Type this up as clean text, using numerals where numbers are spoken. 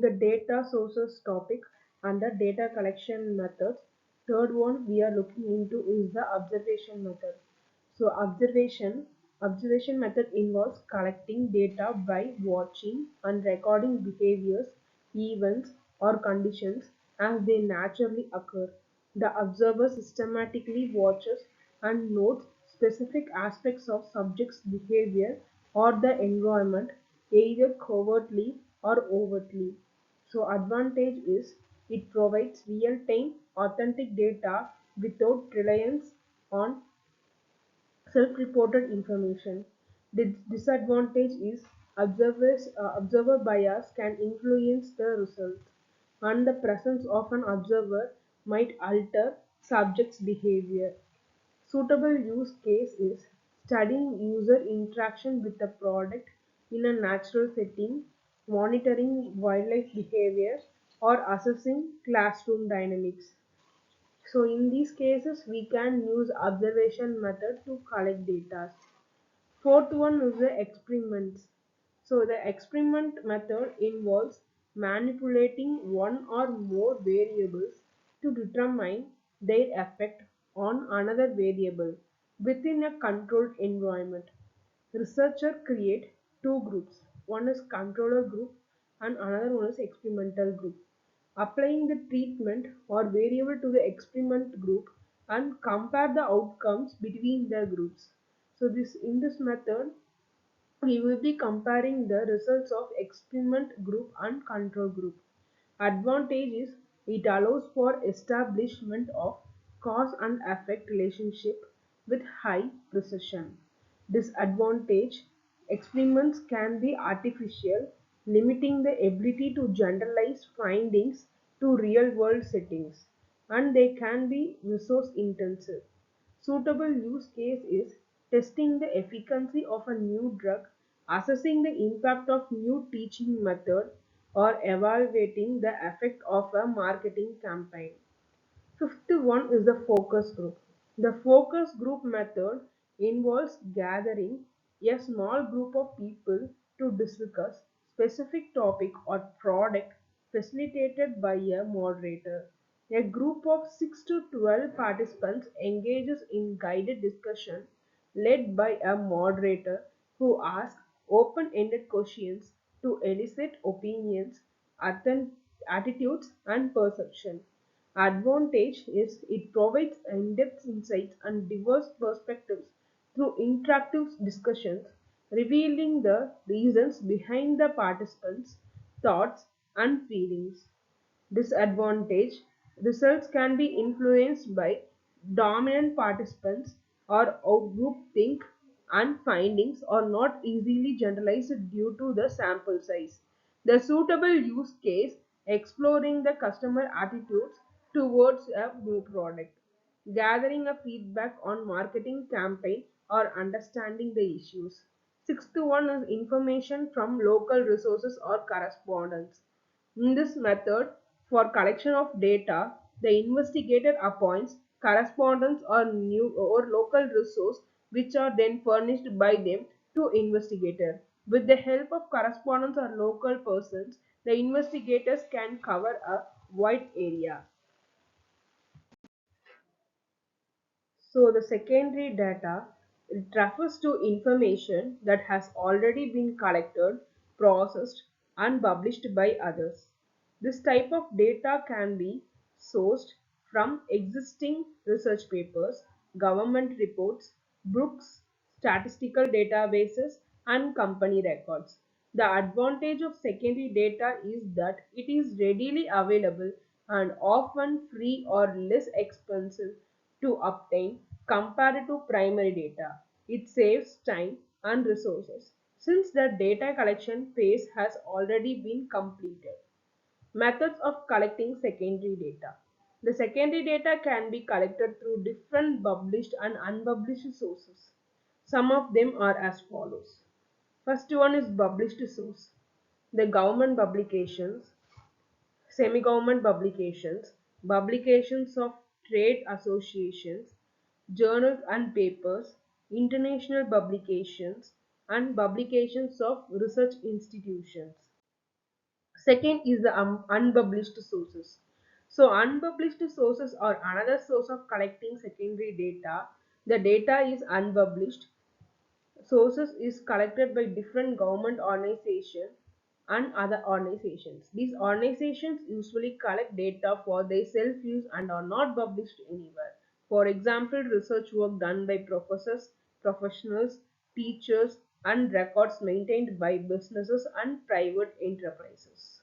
The data sources topic and the data collection methods. Third one we are looking into is the observation method. So observation method involves collecting data by watching and recording behaviors, events or conditions as they naturally occur. The observer systematically watches and notes specific aspects of subject's behavior or the environment, either covertly or overtly. So advantage is it provides real-time authentic data without reliance on self-reported information. The disadvantage is observer bias can influence the results, and the presence of an observer might alter subject's behavior. Suitable use case is studying user interaction with the product in a natural setting, monitoring wildlife behavior, or assessing classroom dynamics. So in these cases, we can use observation method to collect data. Fourth one is the experiments. So the experiment method involves manipulating one or more variables to determine their effect on another variable within a controlled environment. Researchers create two groups. One is controller group and another one is experimental group. Applying the treatment or variable to the experiment group and compare the outcomes between the groups. So this in this method we will be comparing the results of experiment group and control group. Advantage is it allows for establishment of cause and effect relationship with high precision. Disadvantage experiments can be artificial, limiting the ability to generalize findings to real world settings, and they can be resource intensive. Suitable use case is testing the efficacy of a new drug, assessing the impact of new teaching method, or evaluating the effect of a marketing campaign. Fifth one is the focus group. The focus group method involves gathering a small group of people to discuss specific topic or product facilitated by a moderator. A group of 6 to 12 participants engages in guided discussion led by a moderator who asks open-ended questions to elicit opinions, attitudes and perception. Advantage is it provides in-depth insights and diverse perspectives through interactive discussions, revealing the reasons behind the participants' thoughts and feelings. Disadvantage results can be influenced by dominant participants or groupthink, and findings are not easily generalized due to the sample size. The suitable use case exploring the customer attitudes towards a new product, gathering a feedback on marketing campaign or understanding the issues. Sixth one is information from local resources or correspondence. In this method, for collection of data, the investigator appoints correspondents or new or local resource which are then furnished by them to investigator. With the help of correspondents or local persons, the investigators can cover a wide area. So the secondary data, it refers to information that has already been collected, processed and published by others. This type of data can be sourced from existing research papers, government reports, books, statistical databases and company records. The advantage of secondary data is that it is readily available and often free or less expensive to obtain compared to primary data. It saves time and resources since the data collection phase has already been completed. Methods of collecting secondary data. The secondary data can be collected through different published and unpublished sources. Some of them are as follows. First one is published source. The government publications, semi-government publications, publications of trade associations, journals and papers, international publications, and publications of research institutions. Second is the unpublished sources. So unpublished sources are another source of collecting secondary data. The data is unpublished sources is collected by different government organizations and other organizations. These organizations usually collect data for their self-use and are not published anywhere. For example, research work done by professors, professionals, teachers, and records maintained by businesses and private enterprises.